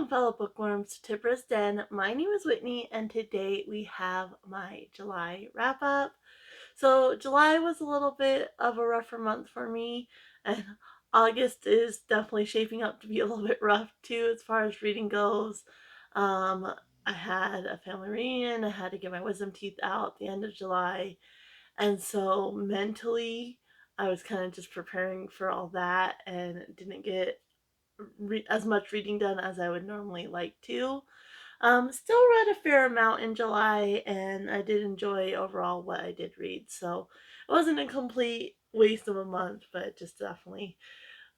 Welcome, fellow bookworms, to Tibra's Den. My name is Whitney, and today we have my July wrap up. So, July was a little bit of a rougher month for me, and August is definitely shaping up to be a little bit rough too as far as reading goes. Um, I had a family reunion, I had to get my wisdom teeth out at the end of July, and so mentally, I was kind of just preparing for all that and didn't get as much reading done as I would normally like to. Still read a fair amount in July, and I did enjoy overall what I did read. So it wasn't a complete waste of a month, but just definitely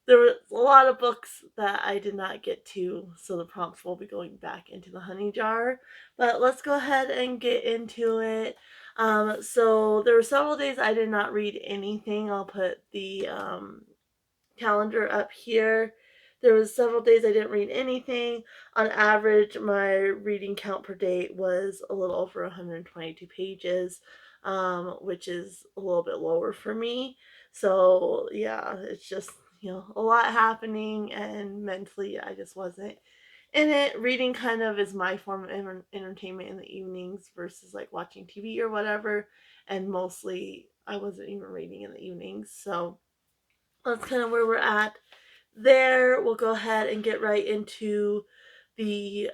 there were a lot of books that I did not get to. So the prompts will be going back into the honey jar. But let's go ahead and get into it. So there were several days I did not read anything. I'll put the calendar up here. There was several days I didn't read anything. On average, my reading count per day was a little over 122 pages, which is a little bit lower for me. So yeah, it's just a lot happening, and mentally I just wasn't in it. Reading kind of is my form of entertainment in the evenings versus like watching TV or whatever, and mostly I wasn't even reading in the evenings. So that's kind of where we're at there. We'll go ahead and get right into the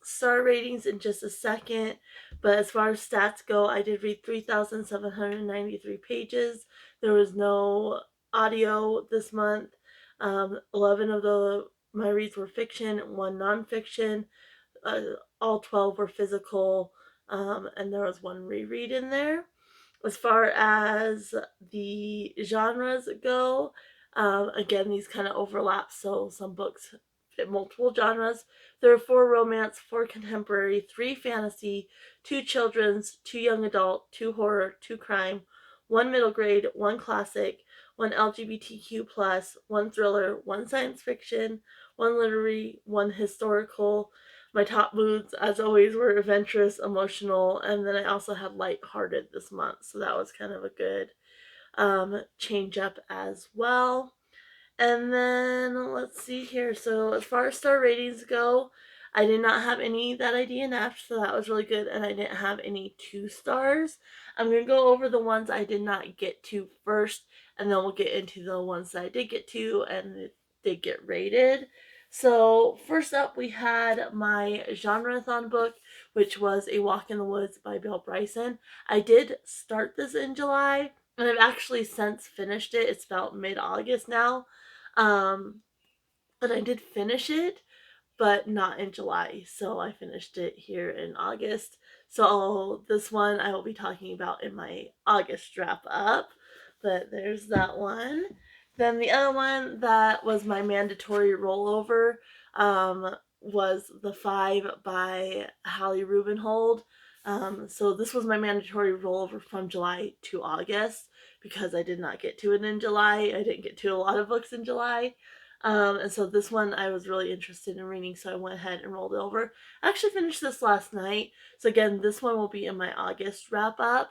star ratings in just a second. But as far as stats go, I did read 3,793 pages. There was no audio this month. 11 of my reads were fiction, one nonfiction. All 12 were physical, and there was one reread in there. As far as the genres go, again, these kind of overlap, so some books fit multiple genres. There are 4 romance, 4 contemporary, 3 fantasy, 2 children's, 2 young adult, 2 horror, 2 crime, 1 middle grade, 1 classic, 1 LGBTQ+, 1 thriller, 1 science fiction, 1 literary, 1 historical. My top moods, as always, were adventurous, emotional, and then I also had lighthearted this month, so that was kind of a good change up as well. And then let's see here. So as far as star ratings go, I did not have any that I DNF'd, so that was really good, and I didn't have any 2 stars. I'm gonna go over the ones I did not get to first, and then we'll get into the ones that I did get to and it did get rated. So first up, we had my genre-thon book, which was A Walk in the Woods by Bill Bryson. I did start this in July, and I've actually since finished it. It's about mid-August now. And I did finish it, but not in July. So I finished it here in August. So this one I will be talking about in my August wrap up. But there's that one. Then the other one that was my mandatory rollover was The Five by Hallie Rubenhold. So this was my mandatory rollover from July to August because I did not get to it in July. I didn't get to a lot of books in July. And so this one I was really interested in reading, so I went ahead and rolled it over. I actually finished this last night. So again, this one will be in my August wrap up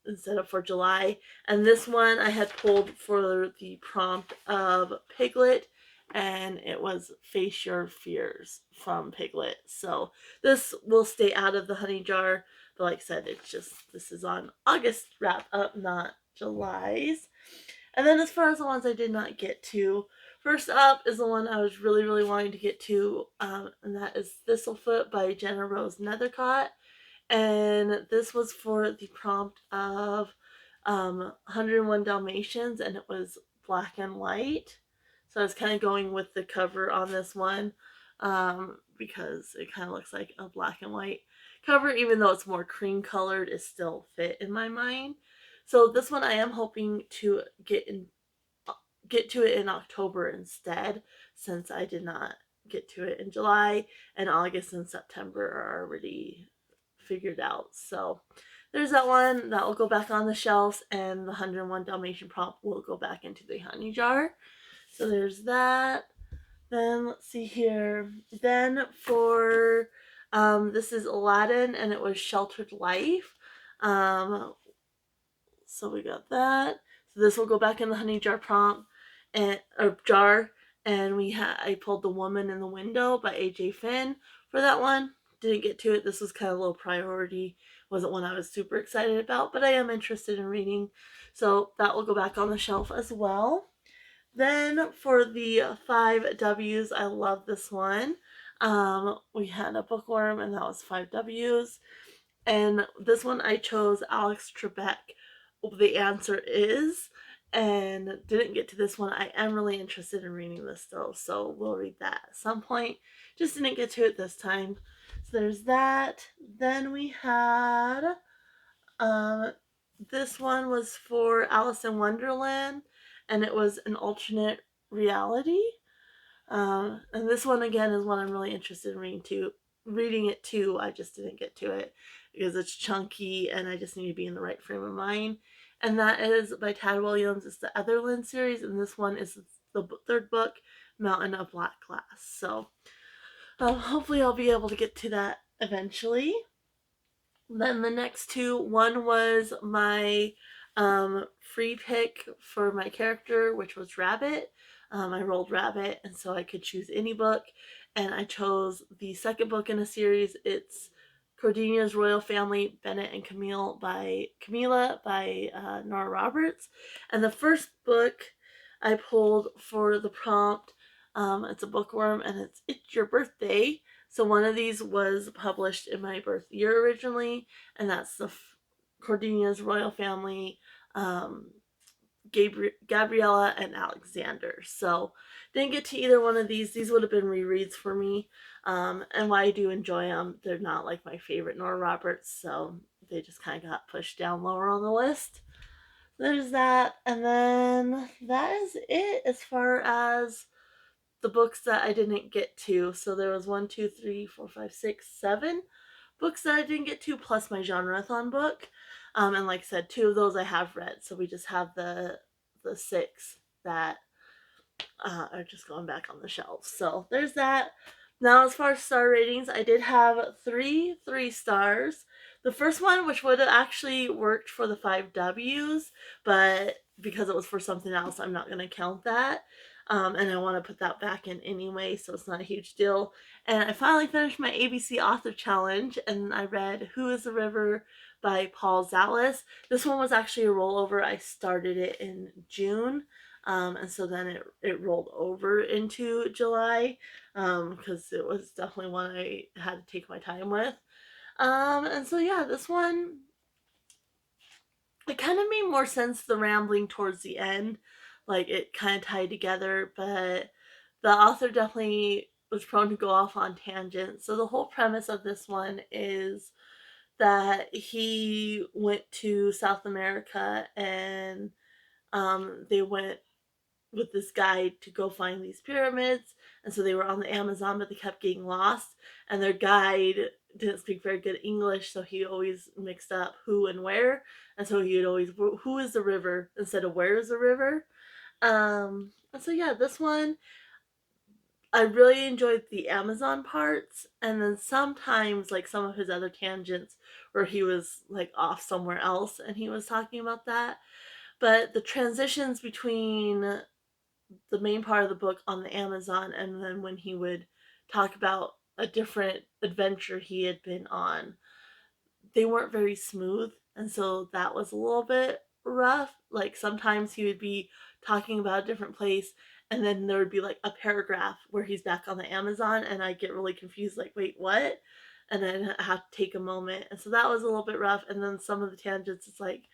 instead of for July. And this one I had pulled for the prompt of Piglet, and it was Face Your Fears from Piglet. So this will stay out of the honey jar, but like I said, it's just, this is on August wrap up, not July's. And then as far as the ones I did not get to, first up is the one I was really, really wanting to get to, and that is Thistlefoot by GennaRose Nethercott. And this was for the prompt of 101 Dalmatians, and it was black and white. So I was kind of going with the cover on this one because it kind of looks like a black and white cover, even though it's more cream colored, it still fit in my mind. So this one I am hoping to get to it in October instead, since I did not get to it in July, and August and September are already figured out. So there's that one that will go back on the shelves, and the 101 Dalmatian prompt will go back into the honey jar. So there's that. Then let's see here. Then for this is Aladdin, and it was Sheltered Life. So we got that. So this will go back in the honey jar prompt or jar, and I pulled The Woman in the Window by AJ Finn for that one. Didn't get to it. This was kind of a low priority. Wasn't one I was super excited about, but I am interested in reading. So that will go back on the shelf as well. Then for the 5 W's, I love this one. We had a bookworm, and that was 5 W's. And this one I chose Alex Trebek. The answer is, and didn't get to this one. I am really interested in reading this though, so we'll read that at some point. Just didn't get to it this time. So there's that. Then we had um, this one was for Alice in Wonderland, and it was an alternate reality. And this one again is one I'm really interested in reading it too. I just didn't get to it because it's chunky and I just need to be in the right frame of mind. And that is by Tad Williams. It's the Etherland series, and this one is the third book, Mountain of Black Glass. So hopefully I'll be able to get to that eventually. Then the next two, one was my free pick for my character, which was Rabbit. I rolled Rabbit, and so I could choose any book, and I chose the second book in a series. It's Cordina's Royal Family, Bennet and Camilla by Nora Roberts. And the first book I pulled for the prompt, it's a bookworm, and it's Your Birthday. So one of these was published in my birth year originally, and that's the Cordina's Royal Family, Gabriella and Alexander. So didn't get to either one of these. These would have been rereads for me, and while I do enjoy them, they're not like my favorite Nora Roberts, so they just kind of got pushed down lower on the list. There's that, and then that is it as far as the books that I didn't get to. So there was 1, 2, 3, 4, 5, 6, 7 books that I didn't get to, plus my genreathon book. And like I said, 2 of those I have read. So we just have the 6 that are just going back on the shelves. So there's that. Now, as far as star ratings, I did have 3 stars. The first one, which would have actually worked for the 5 W's, but because it was for something else, I'm not going to count that. And I want to put that back in anyway, so it's not a huge deal. And I finally finished my ABC Author Challenge, and I read Who is the River by Paul Zallis. This one was actually a rollover. I started it in June. And so then it rolled over into July, because it was definitely one I had to take my time with. And so yeah, this one, it kind of made more sense, the rambling towards the end. Like it kind of tied together, but the author definitely was prone to go off on tangents. So the whole premise of this one is that he went to South America, and they went with this guide to go find these pyramids. And so they were on the Amazon, but they kept getting lost. And their guide didn't speak very good English, so he always mixed up who and where. And so he would always, who is the river instead of where is the river. And so yeah, this one, I really enjoyed the Amazon parts, and then sometimes like some of his other tangents where he was like off somewhere else and he was talking about that. But the transitions between the main part of the book on the Amazon, and then when he would talk about a different adventure he had been on, they weren't very smooth, and so that was a little bit rough. Like sometimes he would be talking about a different place, and then there would be like a paragraph where he's back on the Amazon, and I get really confused, like, wait, what? And then I have to take a moment, and so that was a little bit rough. And then some of the tangents, it's like,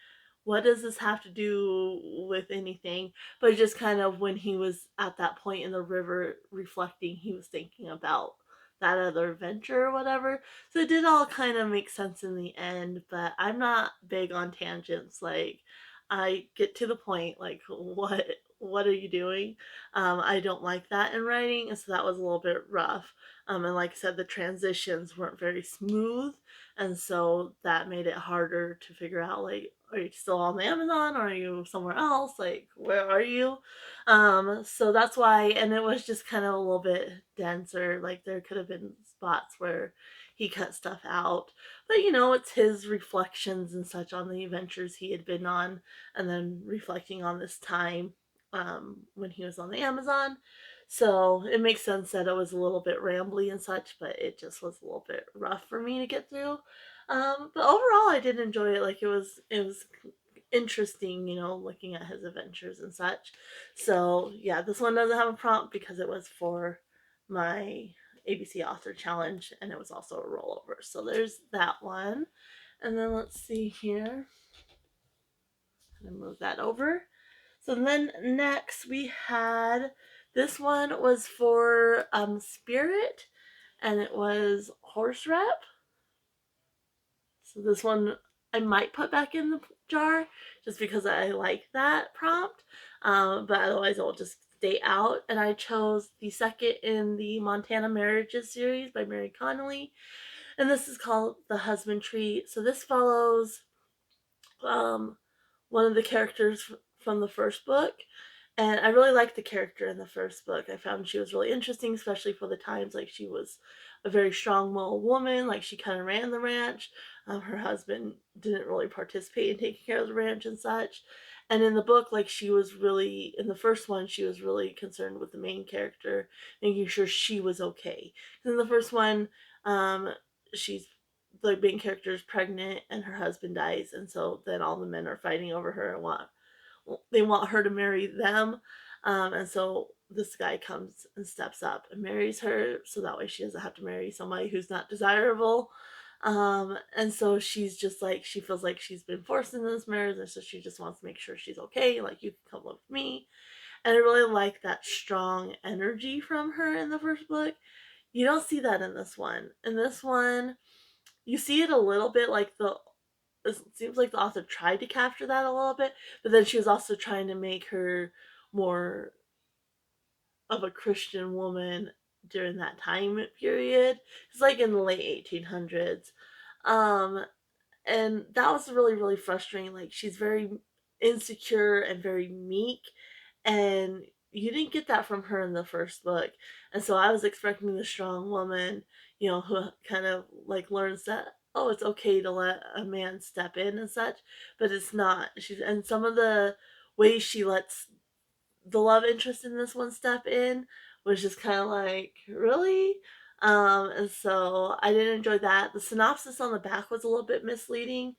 what does this have to do with anything? But just kind of when he was at that point in the river reflecting, he was thinking about that other adventure or whatever. So it did all kind of make sense in the end, but I'm not big on tangents. Like, I get to the point, like, what are you doing? I don't like that in writing, and so that was a little bit rough. And like I said, the transitions weren't very smooth, and so that made it harder to figure out, like, are you still on the Amazon, or are you somewhere else? Like, where are you? So that's why, and it was just kind of a little bit denser. Like there could have been spots where he cut stuff out, but it's his reflections and such on the adventures he had been on, and then reflecting on this time when he was on the Amazon. So it makes sense that it was a little bit rambly and such, but it just was a little bit rough for me to get through. But overall, I did enjoy it. Like it was interesting, looking at his adventures and such. So yeah, this one doesn't have a prompt because it was for my ABC Author Challenge, and it was also a rollover. So there's that one. And then let's see here. I'm gonna move that over. So then next we had, this one was for Spirit, and it was Horse Rep. So this one I might put back in the jar just because I like that prompt, but otherwise it will just stay out. And I chose the second in the Montana Marriages series by Mary Connolly, and this is called The Husband Tree. So this follows um, one of the characters from the first book. And I really liked the character in the first book. I found she was really interesting, especially for the times. Like, she was a very strong-willed woman. Like, she kind of ran the ranch. Her husband didn't really participate in taking care of the ranch and such. And in the book, like, she was really, in the first one, she was really concerned with the main character, making sure she was okay. In the first one, she's, the main character is pregnant and her husband dies, and so then all the men are fighting over her and they want her to marry them, and so this guy comes and steps up and marries her, so that way she doesn't have to marry somebody who's not desirable. And so she's just like, she feels like she's been forced into this marriage, and so she just wants to make sure she's okay. Like, you can come with me. And I really like that strong energy from her in the first book. You don't see that in this one. In this one, you see it a little bit, like it seems like the author tried to capture that a little bit, but then she was also trying to make her more of a Christian woman during that time period. It's like in the late 1800s. Um, and that was really, really frustrating. Like, she's very insecure and very meek, and you didn't get that from her in the first book. And so I was expecting the strong woman, who kind of like learns that, oh, it's okay to let a man step in and such, but it's not. She's, and some of the ways she lets the love interest in this one step in was just kind of like, really? And so I didn't enjoy that. The synopsis on the back was a little bit misleading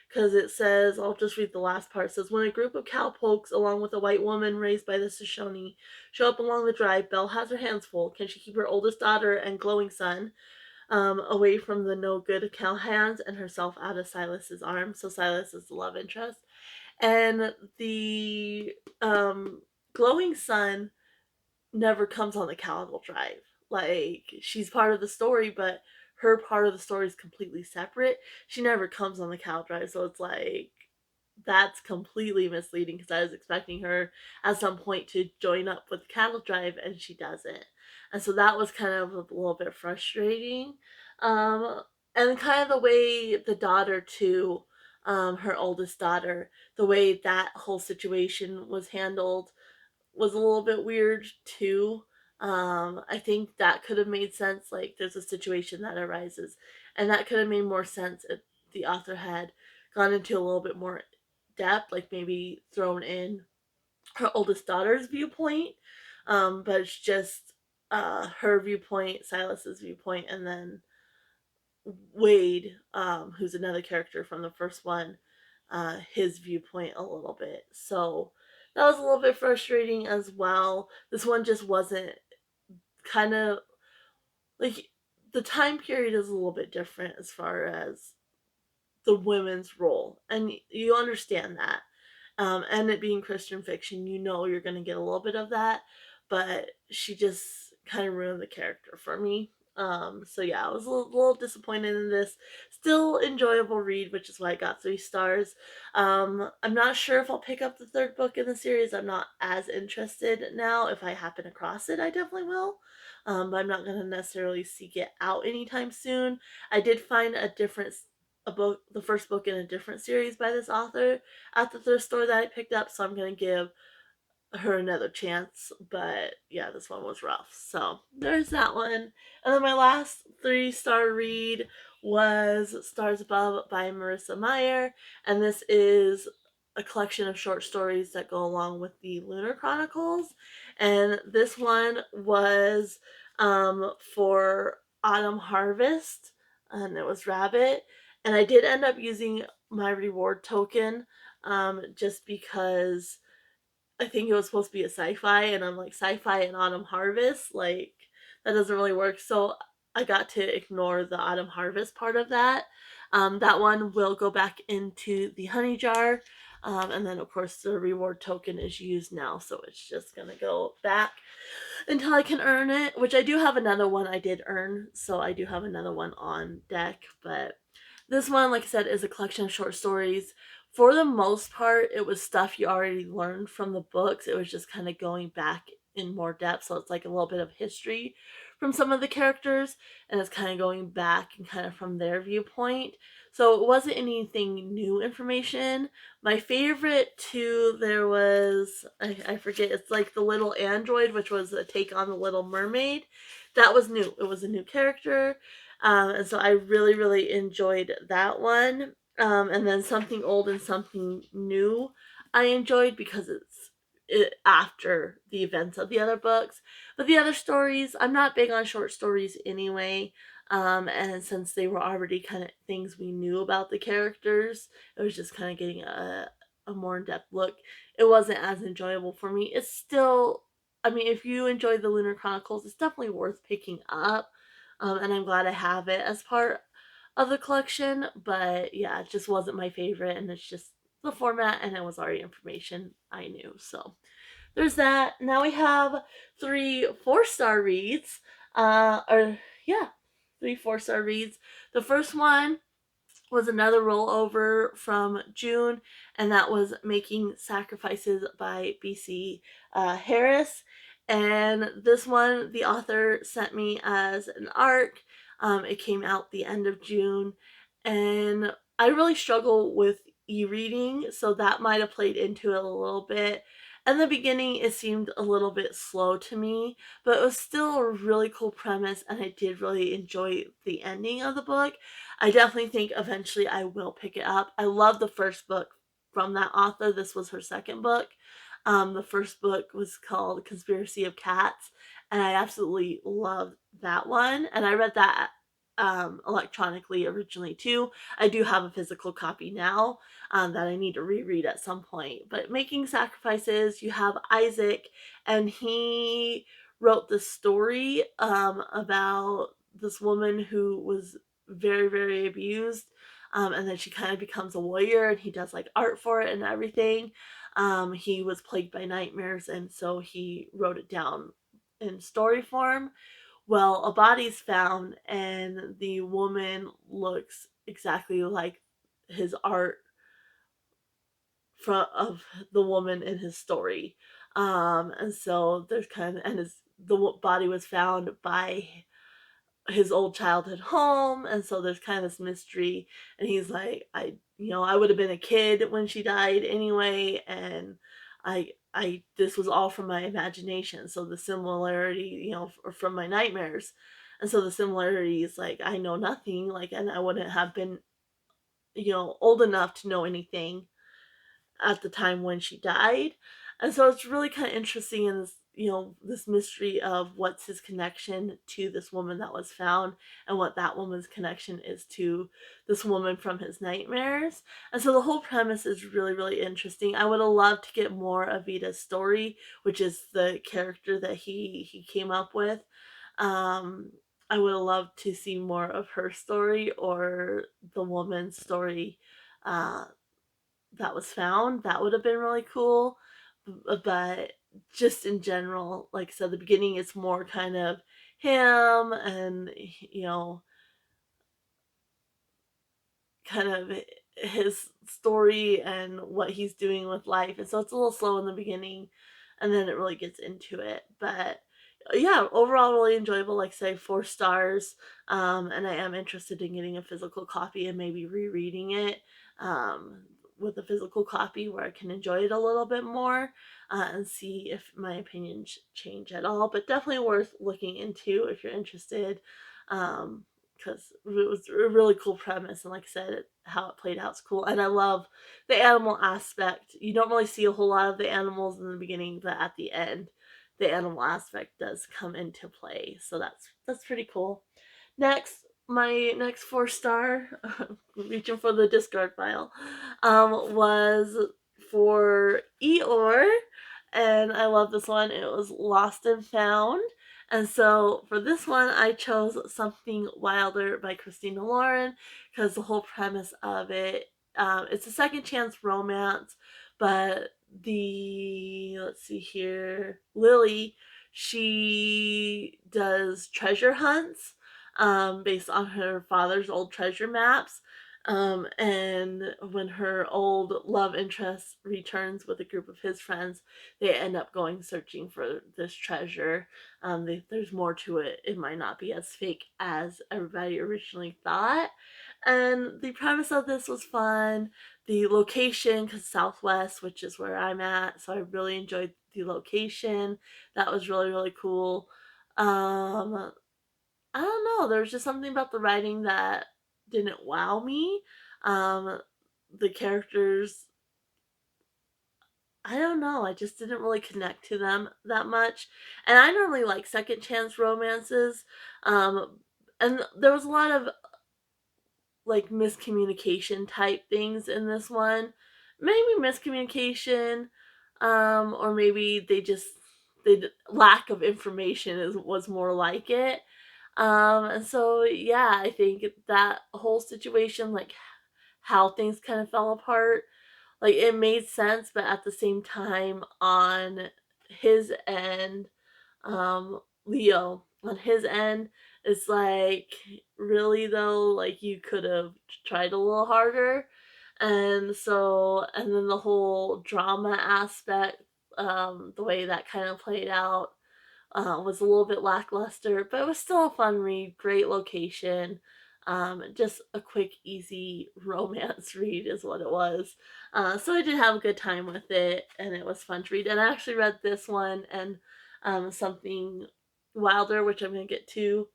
because it says, I'll just read the last part. It says, when a group of cowpokes, along with a white woman raised by the Shoshone, show up along the drive, Belle has her hands full. Can she keep her oldest daughter and glowing son away from the no good cowhands and herself out of Silas's arms? So Silas is the love interest. And the glowing sun never comes on the Calico Drive. Like, she's part of the story, but her part of the story is completely separate. She never comes on the Cal Drive, so it's like, that's completely misleading because I was expecting her at some point to join up with Cattle Drive, and she doesn't. And so that was kind of a little bit frustrating. Um, and kind of the way the daughter, too, her oldest daughter, the way that whole situation was handled was a little bit weird too. I think that could have made sense. Like, there's a situation that arises, and that could have made more sense if the author had gone into a little bit more depth, like maybe thrown in her oldest daughter's viewpoint. But it's just her viewpoint, Silas's viewpoint, and then Wade, who's another character from the first one, his viewpoint a little bit. So that was a little bit frustrating as well. This one just wasn't, kind of like, the time period is a little bit different as far as the women's role, and you understand that. And it being Christian fiction, you're going to get a little bit of that, but she just kind of ruined the character for me. So yeah, I was a little disappointed in this. Still enjoyable read, which is why I got 3 stars. I'm not sure if I'll pick up the third book in the series. I'm not as interested now. If I happen across it, I definitely will. But I'm not going to necessarily seek it out anytime soon. I did find a book, the first book in a different series by this author at the thrift store that I picked up, so I'm gonna give her another chance. But yeah, this one was rough. So there's that one. And then my last 3-star read was Stars Above by Marissa Meyer, and this is a collection of short stories that go along with the Lunar Chronicles, and this one was for Autumn Harvest, and it was Rabbit, and I did end up using my reward token just because I think it was supposed to be a sci-fi, and I'm like, sci-fi and Autumn Harvest, like that doesn't really work. So I got to ignore the Autumn Harvest part of that. That one will go back into the honey jar, and then of course the reward token is used now, so it's just gonna go back until I can earn it. Which I do have another one I did earn, so I do have another one on deck, but this one, like I said, is a collection of short stories. For the most part, it was stuff you already learned from the books. It was just kind of going back in more depth. So it's like a little bit of history from some of the characters, and it's kind of going back and kind of from their viewpoint. So it wasn't anything new information. My favorite too, there was, I forget, it's like the little android, which was a take on the Little Mermaid. That was new. It was a new character. And so I really, really enjoyed that one. And then Something Old and Something New I enjoyed because after the events of the other books. But the other stories, I'm not big on short stories anyway. And since they were already kind of things we knew about the characters, it was just kind of getting a more in-depth look. It wasn't as enjoyable for me. It's still, I mean, if you enjoy the Lunar Chronicles, it's definitely worth picking up. And I'm glad I have it as part of the collection. But yeah, it just wasn't my favorite, and it's just the format, and it was already information I knew. So there's that. Now we have 3 4-star reads. Or yeah, 3 4-star reads. The first one was another rollover from June, and that was Making Sacrifices by BC Harris. And this one, the author sent me as an ARC. It came out the end of June, and I really struggle with e-reading, so that might have played into it a little bit. In the beginning, it seemed a little bit slow to me, but it was still a really cool premise, and I did really enjoy the ending of the book. I definitely think eventually I will pick it up. I love the first book from that author. This was her second book. The first book was called Conspiracy of Cats, and I absolutely loved that one. And I read that electronically originally too. I do have a physical copy now that I need to reread at some point. But Making Sacrifices, you have Isaac, and he wrote the story about this woman who was very, very abused. And then she kind of becomes a warrior, and he does like art for it and everything. He was plagued by nightmares, and so he wrote it down in story form. Well, a body's found, and the woman looks exactly like his art from of the woman in his story. And so there's kind of, and the body was found by his old childhood home, and so there's kind of this mystery, and he's like, I would have been a kid when she died anyway, and I this was all from my imagination, so the similarity, from my nightmares, and so the similarity is like, I know nothing, like, and I wouldn't have been, old enough to know anything at the time when she died. And so it's really kind of interesting in this, this mystery of what's his connection to this woman that was found, and what that woman's connection is to this woman from his nightmares. And so the whole premise is really, really interesting. I would have loved to get more of Vita's story, which is the character that he came up with. Um, I would have loved to see more of her story, or the woman's story uh, that was found. That would have been really cool. But just in general, like I said, the beginning is more kind of him, and, kind of his story and what he's doing with life. And so it's a little slow in the beginning, and then it really gets into it. But yeah, overall really enjoyable. Like I say, 4 stars. And I am interested in getting a physical copy and maybe rereading it with a physical copy, where I can enjoy it a little bit more, and see if my opinions change at all. But definitely worth looking into if you're interested. Because it was a really cool premise, and like I said, how it played out is cool. And I love the animal aspect. You don't really see a whole lot of the animals in the beginning, but at the end, the animal aspect does come into play. So that's pretty cool. Next, my next 4-star, reaching for the discard pile, was for Eeyore, and I love this one. It was Lost and Found. And so for this one, I chose Something Wilder by Christina Lauren because the whole premise of it, it's a second chance romance, but let's see here, Lily, she does treasure hunts based on her father's old treasure maps. And when her old love interest returns with a group of his friends, they end up going searching for this treasure. There's more to it. It might not be as fake as everybody originally thought. And the premise of this was fun. The location, because Southwest, which is where I'm at, so I really enjoyed the location. That was really, really cool. Um, I don't know. There was just something about the writing that didn't wow me. Um, the characters, I don't know. I just didn't really connect to them that much. And I normally like second chance romances. Um, and there was a lot of like miscommunication type things in this one. Maybe miscommunication, or maybe they lack of information was more like it. And so yeah, I think that whole situation, like how things kind of fell apart, like it made sense, but at the same time, on his end, Leo, on his end, it's like, really though, like you could have tried a little harder. And so, and then the whole drama aspect, the way that kind of played out, was a little bit lackluster, but it was still a fun read. Great location. Just a quick, easy romance read is what it was. So I did have a good time with it, and it was fun to read. And I actually read this one and Something Wilder, which I'm going to get to,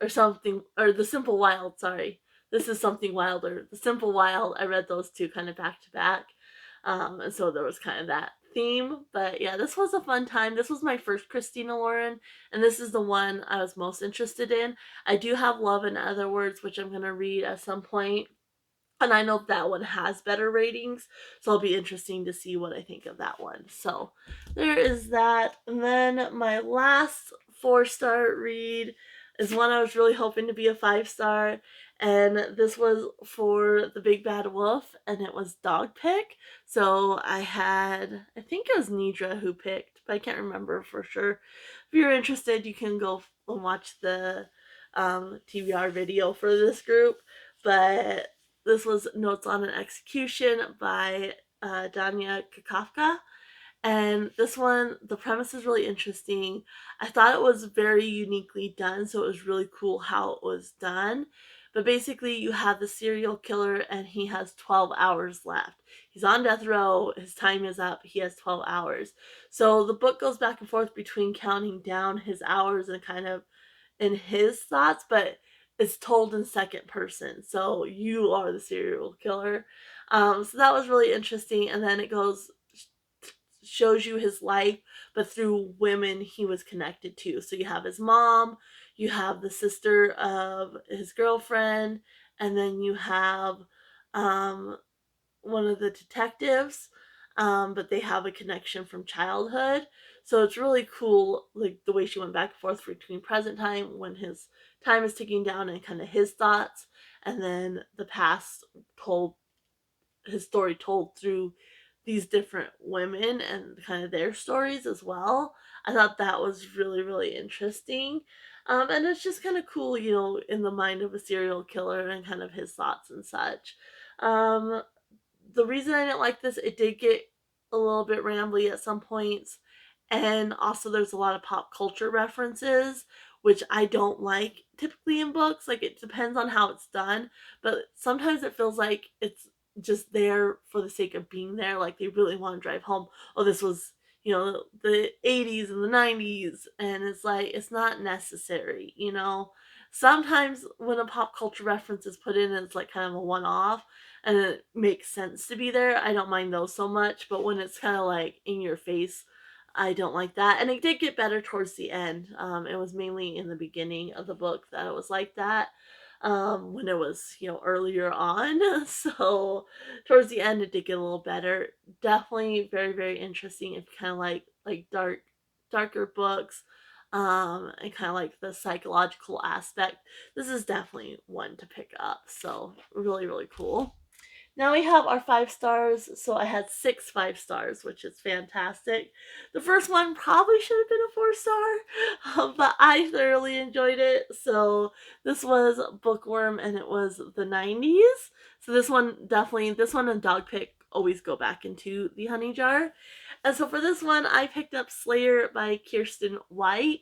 or The Simple Wild, sorry. This is Something Wilder. The Simple Wild, I read those two kind of back to back. And so there was kind of that theme. But yeah, this was a fun time. This was my first Christina Lauren, and this is the one I was most interested in. I do have Love in Other Words, which I'm going to read at some point. And I know that one has better ratings, so it'll be interesting to see what I think of that one. So there is that. And then my last 4-star read is one I was really hoping to be a 5-star, and this was for The Big Bad Wolf, and it was Dog Pick. So I think it was Nidra who picked, but I can't remember for sure. If you're interested, you can go and watch the TBR video for this group. But this was Notes on an Execution by Danya Kukafka. And this one, the premise is really interesting. I thought it was very uniquely done, so it was really cool how it was done. But basically, you have the serial killer, and he has 12 hours left. He's on death row, his time is up, he has 12 hours. So the book goes back and forth between counting down his hours and kind of in his thoughts, but it's told in second person. So you are the serial killer. So that was really interesting. And then it shows you his life, but through women he was connected to. So you have his mom, you have the sister of his girlfriend, and then you have um, one of the detectives, but they have a connection from childhood. So it's really cool, like the way she went back and forth between present time when his time is ticking down and kind of his thoughts, and then the past told his story told through these different women and kind of their stories as well. I thought that was really, really interesting. And it's just kind of cool, in the mind of a serial killer and kind of his thoughts and such. Um, the reason I didn't like this, it did get a little bit rambly at some points. And also, there's a lot of pop culture references, which I don't like typically in books. Like, it depends on how it's done, but sometimes it feels like it's just there for the sake of being there. Like, they really want to drive home, oh, this was, the 80s and the 90s. And it's like, it's not necessary. Sometimes when a pop culture reference is put in, it's like kind of a one off. and it makes sense to be there, I don't mind those so much. But when it's kind of like in your face, I don't like that. And it did get better towards the end. It was mainly in the beginning of the book that it was like that. When it was, earlier on. So towards the end, it did get a little better. Definitely very, very interesting if you kind of like darker books, and kind of like the psychological aspect. This is definitely one to pick up. So really, really cool. Now we have our 5 stars. So I had 6 5 stars, which is fantastic. The first one probably should have been a 4 star, but I thoroughly enjoyed it. So this was Bookworm, and it was the 90s. So this one and Dogpick always go back into the honey jar. And so for this one, I picked up Slayer by Kiersten White,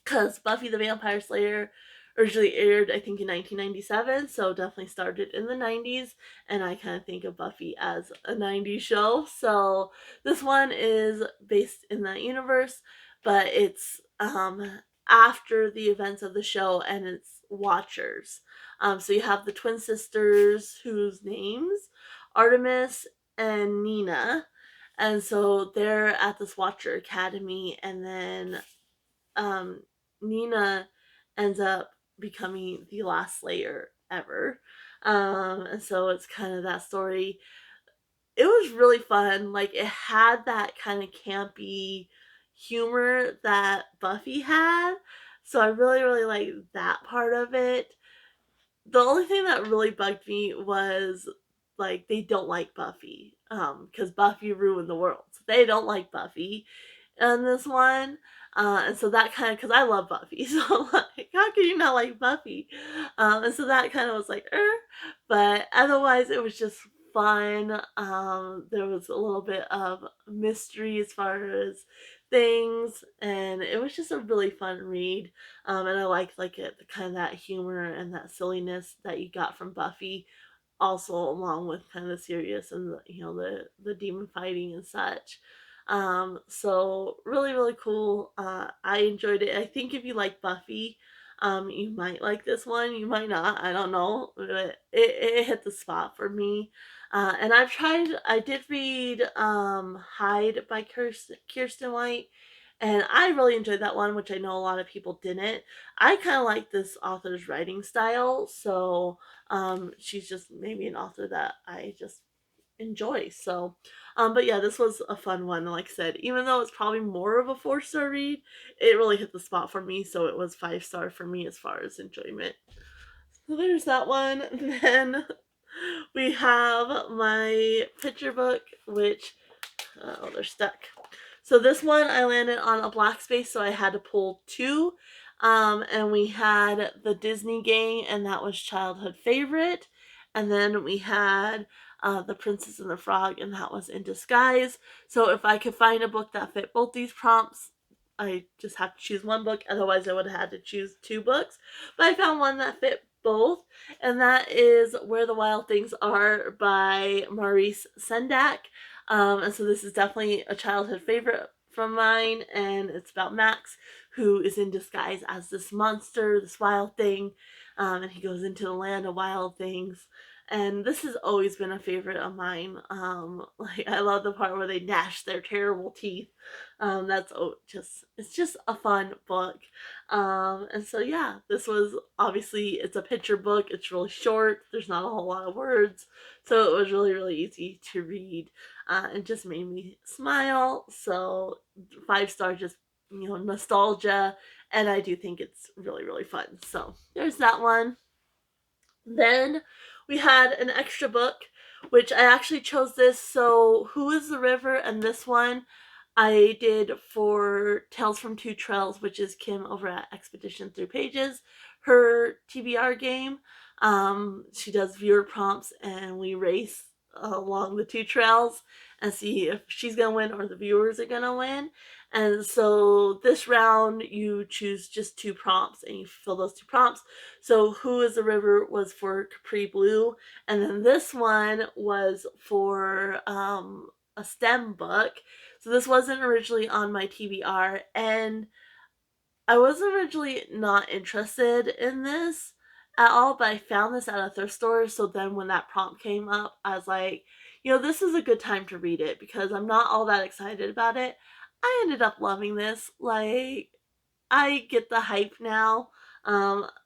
because Buffy the Vampire Slayer originally aired, I think, in 1997, so definitely started in the 90s, and I kind of think of Buffy as a 90s show. So this one is based in that universe, but it's after the events of the show, and it's Watchers. So you have the twin sisters whose names Artemis and Nina, and so they're at this Watcher Academy, and then um, Nina ends up becoming the last Slayer ever. And so it's kind of that story. It was really fun. Like, it had that kind of campy humor that Buffy had. So I really, really liked that part of it. The only thing that really bugged me was, like, they don't like Buffy. Because Buffy ruined the world. So they don't like Buffy in this one. And so that kind of, because I love Buffy, so I'm like, how can you not like Buffy? And so that kind of was like, but otherwise it was just fun. There was a little bit of mystery as far as things, and it was just a really fun read. And I liked like it, the kind of that humor and that silliness that you got from Buffy, also along with kind of the serious and the demon fighting and such. So really, really cool. I enjoyed it. I think if you like Buffy, you might like this one. You might not. I don't know, but it hit the spot for me. And I did read Hide by Kiersten White, and I really enjoyed that one, which I know a lot of people didn't. I kind of like this author's writing style, so she's just maybe an author that I just enjoy. So, but yeah, this was a fun one. Like I said, even though it's probably more of a 4 star read, it really hit the spot for me. So it was 5 star for me as far as enjoyment. So there's that one. Then we have my picture book, which they're stuck. So this one I landed on a black space, so I had to pull 2. And we had the Disney Gang, and that was childhood favorite. And then we had The Princess and the Frog, and that was In Disguise. So if I could find a book that fit both these prompts, I just have to choose one book. Otherwise, I would have had to choose 2 books. But I found one that fit both, and that is Where the Wild Things Are by Maurice Sendak. And so this is definitely a childhood favorite from mine, and it's about Max, who is in disguise as this monster, this wild thing, and he goes into the land of wild things. And this has always been a favorite of mine. Like, I love the part where they gnash their terrible teeth. That's it's just a fun book. And so yeah, this was obviously, it's a picture book. It's really short. There's not a whole lot of words, so it was really, really easy to read. It just made me smile. So 5 star, just nostalgia, and I do think it's really, really fun. So there's that one. Then we had an extra book, which I actually chose this. So Who is the River, and this one I did for Tales from Two Trails, which is Kim over at Expedition Through Pages, her TBR game. She does viewer prompts, and we race along the 2 trails and see if she's gonna win or the viewers are gonna win. And so this round, you choose just 2 prompts, and you fill those 2 prompts. So Who is the River was for Capri Blue, and then this one was for a STEM book. So this wasn't originally on my TBR, and I was originally not interested in this. at all, but I found this at a thrift store. So then when that prompt came up, I was like, this is a good time to read it because I'm not all that excited about it. I ended up loving this. Like, I get the hype now.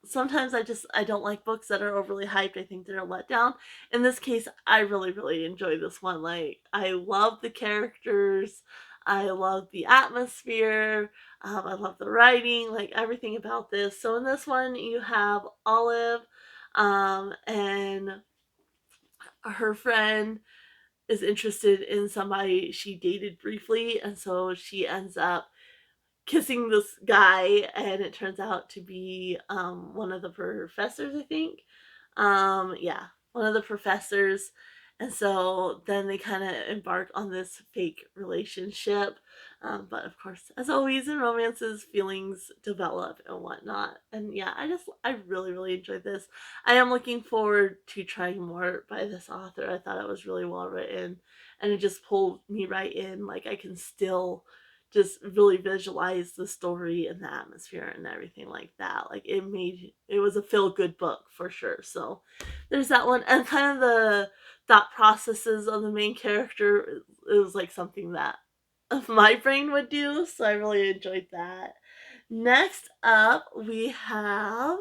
Sometimes I don't like books that are overly hyped. I think they're a letdown. In this case, I really, really enjoy this one. Like, I love the characters. I love the atmosphere. I love the writing, like everything about this. So in this one, you have Olive, and her friend is interested in somebody she dated briefly, and so she ends up kissing this guy, and it turns out to be one of the professors, I think. Yeah, one of the professors. And so then they kind of embark on this fake relationship. But of course, as always in romances, feelings develop and whatnot. And yeah, I really, really enjoyed this. I am looking forward to trying more by this author. I thought it was really well written, and it just pulled me right in. Like, I can still just really visualize the story and the atmosphere and everything like that. Like, it was a feel good book for sure. So there's that one, and kind of the thought processes of the main character. It was like something that my brain would do. So I really enjoyed that. Next up, we have.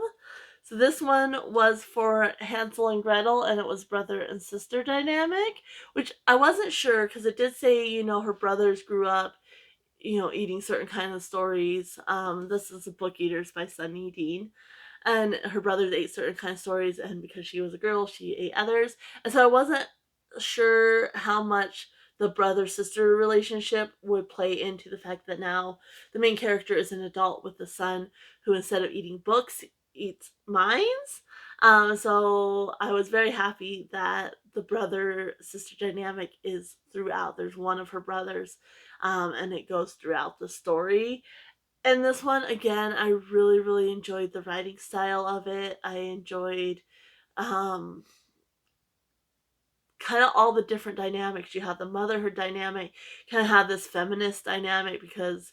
So this one was for Hansel and Gretel, and it was brother and sister dynamic, which I wasn't sure because it did say, her brothers grew up eating certain kind of stories. This is the Bookeaters by Sunyi, and her brothers ate certain kind of stories, and because she was a girl, she ate others. And so I wasn't sure how much the brother sister relationship would play into the fact that now the main character is an adult with a son who, instead of eating books, eats minds. So I was very happy that the brother sister dynamic is throughout. There's one of her brothers, and it goes throughout the story. And this one, again, I really, really enjoyed the writing style of it. I enjoyed um, kind of all the different dynamics. You have the motherhood dynamic, kind of have this feminist dynamic because,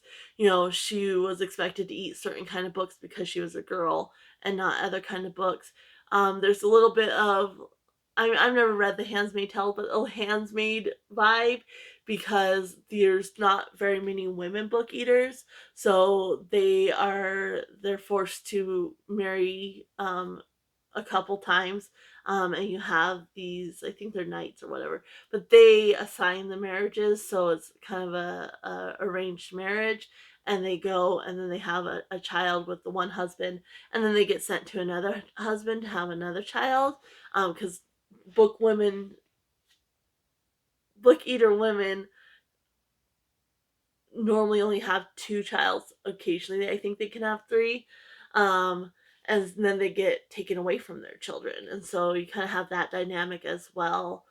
she was expected to eat certain kind of books because she was a girl and not other kind of books. There's a little bit of, I've never read The Handmaid's Tale, but a Handmaid vibe because there's not very many women book eaters, so they're forced to marry a couple times, and you have these, I think they're knights or whatever, but they assign the marriages, so it's kind of a arranged marriage, and they go and then they have a child with the one husband, and then they get sent to another husband to have another child, because book women book eater women normally only have two childs. Occasionally, I think they can have three. Um, and then they get taken away from their children. And so you kind of have that dynamic as well.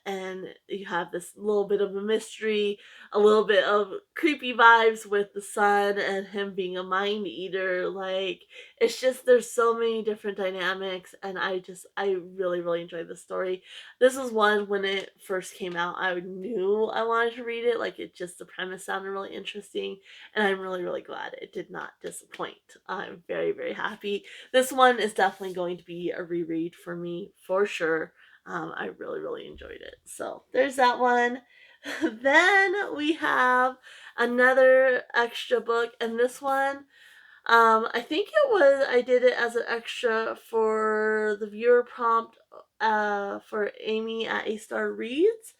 And you have this little bit of a mystery, a little bit of creepy vibes with the son and him being a mind eater. Like, it's just, there's so many different dynamics. And I really, really enjoyed the story. This was one, when it first came out, I knew I wanted to read it. Like, the premise sounded really interesting, and I'm really, really glad it did not disappoint. I'm very, very happy. This one is definitely going to be a reread for me for sure. I really, really enjoyed it. So there's that one. Then we have another extra book, and this one, I think I did it as an extra for the viewer prompt for Amy at A Star Reads,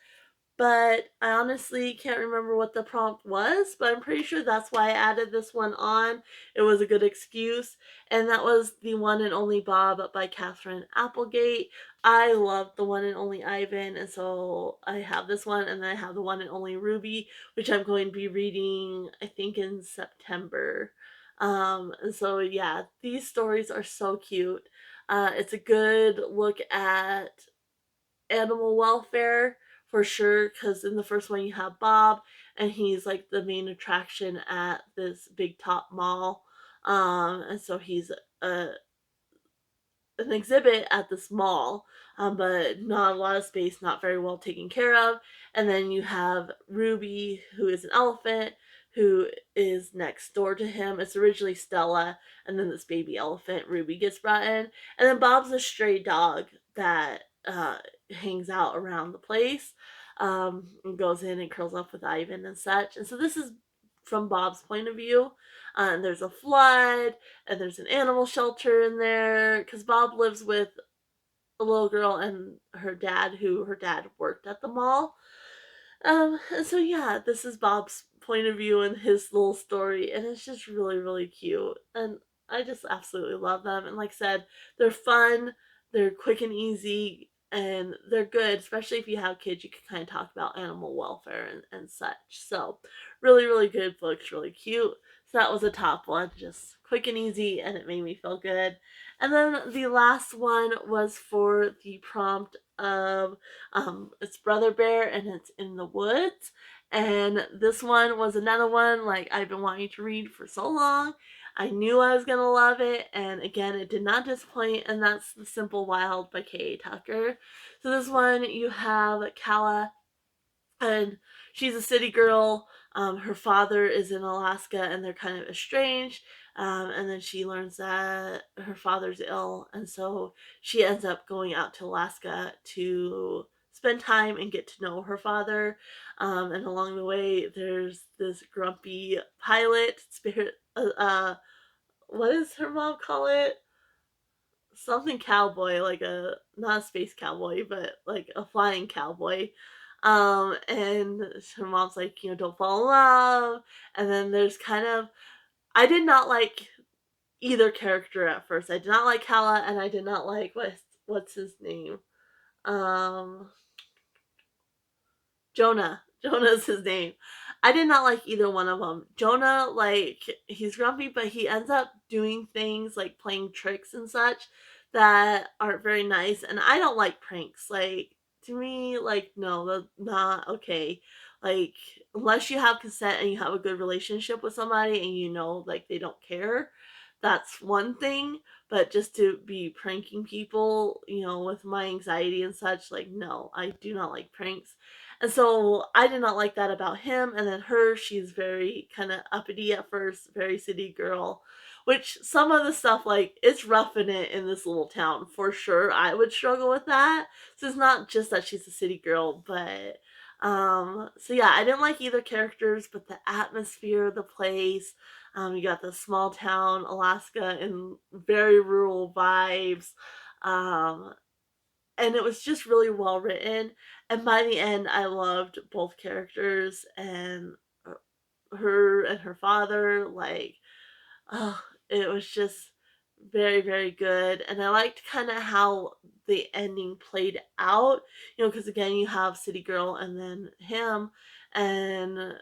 but I honestly can't remember what the prompt was, but I'm pretty sure that's why I added this one on. It was a good excuse, and that was The One and Only Bob by Catherine Applegate. I love The One and Only Ivan, and so I have this one, and then I have The One and Only Ruby, which I'm going to be reading, I think, in September. And so yeah, these stories are so cute. It's a good look at animal welfare for sure, because in the first one you have Bob, and he's like the main attraction at this big top mall. And so he's a an exhibit at this mall, but not a lot of space, not very well taken care of. And then you have Ruby, who is an elephant, who is next door to him. It's originally Stella, and then this baby elephant, Ruby, gets brought in. And then Bob's a stray dog that hangs out around the place, and goes in and curls up with Ivan and such. And so this is from Bob's point of view. And there's a flood, and there's an animal shelter in there, because Bob lives with a little girl and her dad, who her dad worked at the mall. And so yeah, this is Bob's point of view and his little story, and it's just really, really cute. And I just absolutely love them. And like I said, they're fun, they're quick and easy, and they're good, especially if you have kids. You can kind of talk about animal welfare and such. So really, really good books, really cute. So that was a top one, just quick and easy, and it made me feel good. And then the last one was for the prompt of it's Brother Bear, and it's in the woods. And this one was another one like I've been wanting to read for so long. I knew I was gonna love it, and again, it did not disappoint. And that's The Simple Wild by K.A. Tucker. So this one, you have Kala, and she's a city girl. Her father is in Alaska, and they're kind of estranged. And then she learns that her father's ill, and so she ends up going out to Alaska to spend time and get to know her father. And along the way, there's this grumpy pilot spirit. What does her mom call it? Something cowboy, like a not a space cowboy, but like a flying cowboy. And her mom's like, don't fall in love. And then there's kind of, I did not like either character at first. I did not like Kala, and I did not like what's his name. Um, Jonah. Jonah's his name. I did not like either one of them. Jonah, like, he's grumpy, but he ends up doing things like playing tricks and such that aren't very nice. And I don't like pranks. Like, to me, like, no, that's not okay. Like, unless you have consent and you have a good relationship with somebody and like, they don't care, that's one thing. But just to be pranking people, with my anxiety and such, like, no, I do not like pranks. And so I did not like that about him. And then her, she's very kind of uppity at first, very city girl, which some of the stuff, like, it's roughing it in this little town for sure. I would struggle with that. So it's not just that she's a city girl, but so yeah, I didn't like either characters, but the atmosphere of the place, you got the small town Alaska and very rural vibes. Um, and it was just really well written. And by the end, I loved both characters, and her and her father. Like, oh, it was just very, very good. And I liked kind of how the ending played out, because again, you have City Girl and then him, and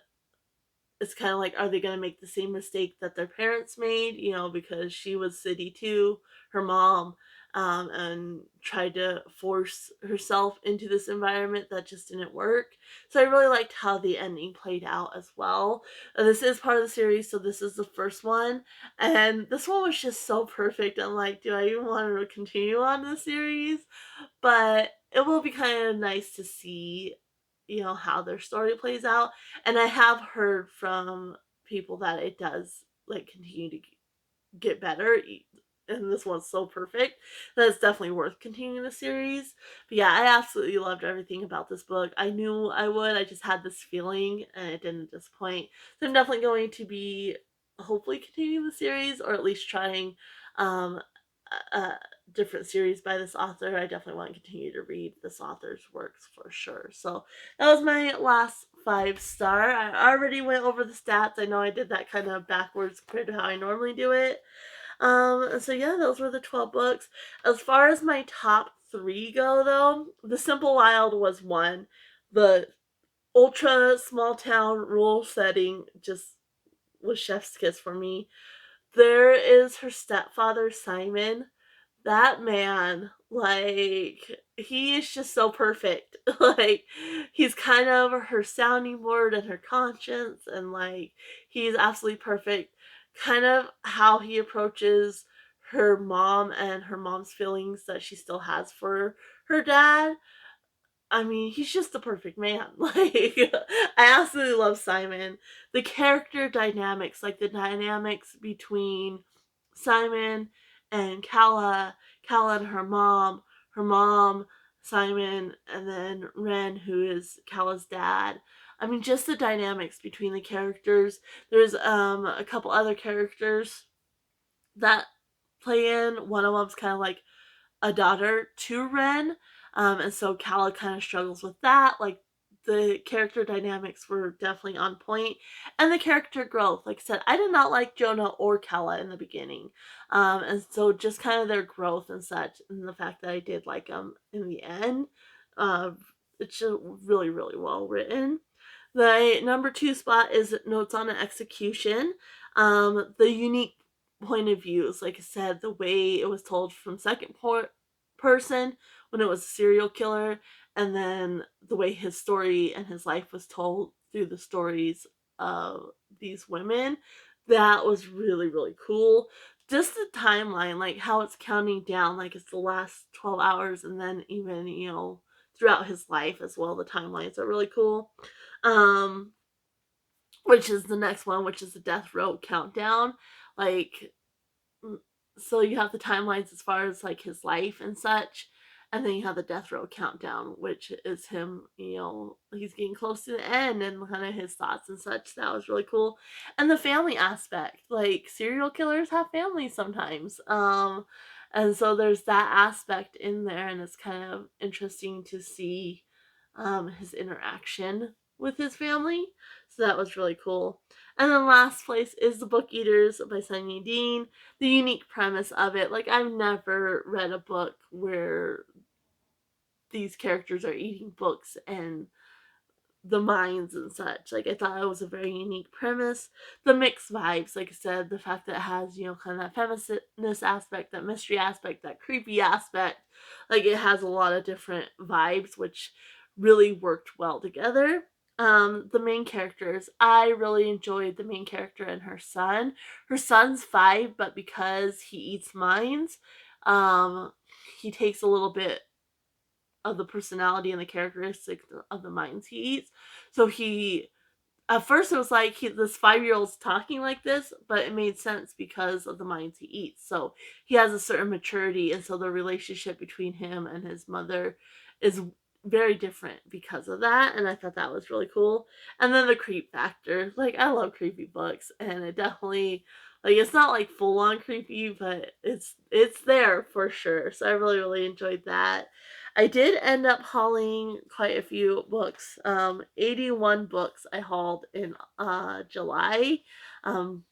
it's kind of like, are they going to make the same mistake that their parents made? Because she was city too, her mom, and tried to force herself into this environment that just didn't work. So I really liked how the ending played out as well. This is part of the series, so this is the first one, and this one was just so perfect. I'm like, do I even want to continue on the series? But it will be kind of nice to see, how their story plays out. And I have heard from people that it does, like, continue to get better. And this one's so perfect that it's definitely worth continuing the series. But yeah, I absolutely loved everything about this book. I knew I would. I just had this feeling, and it didn't disappoint. So I'm definitely going to be hopefully continuing the series, or at least trying um, a different series by this author. I definitely want to continue to read this author's works for sure. So that was my last 5-star. I already went over the stats. I know I did that kind of backwards compared to how I normally do it. So yeah, those were the 12 books. As far as my top 3 go, though, The Simple Wild was one. The ultra small town rural setting just was chef's kiss for me. There is her stepfather, Simon. That man, like, he is just so perfect. Like, he's kind of her sounding board and her conscience, and like, he's absolutely perfect. Kind of how he approaches her mom and her mom's feelings that she still has for her dad. I mean, he's just the perfect man. Like, I absolutely love Simon. The character dynamics, like the dynamics between Simon and Calla and her mom, Simon, and then Ren, who is Calla's dad. I mean, just the dynamics between the characters. There's a couple other characters that play in. One of them's kind of like a daughter to Ren, and so Calla kind of struggles with that. Like the character dynamics were definitely on point, and the character growth. Like I said, I did not like Jonah or Calla in the beginning, and so just kind of their growth and such, and the fact that I did like them in the end. Uh, it's just really really well written. The number two spot is Notes on an Execution. The unique point of views, like I said, the way it was told from second person when it was a serial killer, and then the way his story and his life was told through the stories of these women, that was really really cool. Just the timeline, like how it's counting down, like it's the last 12 hours, and then even throughout his life as well, the timelines are really cool. um which is the next one, which is the death row countdown. Like, so you have the timelines as far as like his life and such, and then you have the death row countdown, which is him, he's getting close to the end and kind of his thoughts and such. That was really cool. And the family aspect, like serial killers have families sometimes, and so there's that aspect in there, and it's kind of interesting to see his interaction with his family. So that was really cool. And then last place is The Bookeaters by Sunyi Dean. The unique premise of it, like I've never read a book where these characters are eating books and the minds and such. Like I thought it was a very unique premise. The mixed vibes, like I said, the fact that it has, kind of that feminist aspect, that mystery aspect, that creepy aspect. Like it has a lot of different vibes, which really worked well together. The main characters, I really enjoyed the main character and her son. Her son's 5, but because he eats minds, um, he takes a little bit of the personality and the characteristics of the minds he eats. So he, at first it was like this 5-year-old's talking like this, but it made sense because of the minds he eats. So he has a certain maturity, and so the relationship between him and his mother is very different because of that, and I thought that was really cool. And then the creep factor, like I love creepy books, and it definitely, like, it's not like full on creepy, but it's there for sure. So I really really enjoyed that. I did end up hauling quite a few books. 81 books I hauled in July. Um,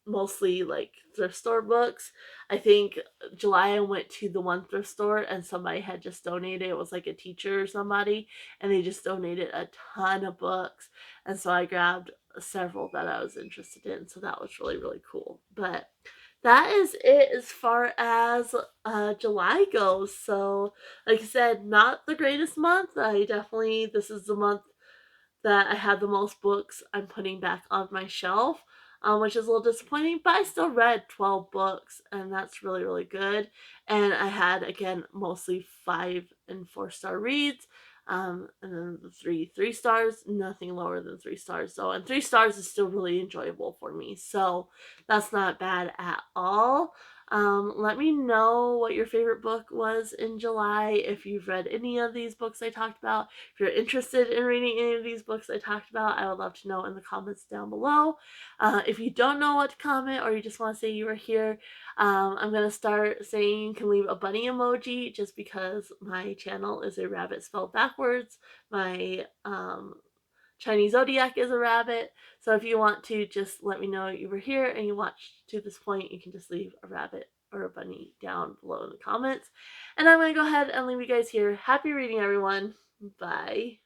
Mostly like thrift store books. I think July I went to the one thrift store and somebody had just donated. It was like a teacher or somebody, and they just donated a ton of books. And so I grabbed several that I was interested in. So that was really really cool. But that is it as far as July goes. So, like I said, not the greatest month. This is the month that I had the most books I'm putting back on my shelf, which is a little disappointing, but I still read 12 books, and that's really, really good. And I had, again, mostly 5 and 4 star reads. And then the three stars, nothing lower than 3 stars. So, and 3 stars is still really enjoyable for me. So that's not bad at all. Let me know what your favorite book was in July. If you've read any of these books I talked about, if you're interested in reading any of these books I talked about, I would love to know in the comments down below. If you don't know what to comment, or you just want to say you were here, I'm going to start saying you can leave a bunny emoji, just because my channel is a rabbit spelled backwards. My Chinese zodiac is a rabbit. So if you want to just let me know you were here and you watched to this point, you can just leave a rabbit or a bunny down below in the comments. And I'm going to go ahead and leave you guys here. Happy reading, everyone. Bye.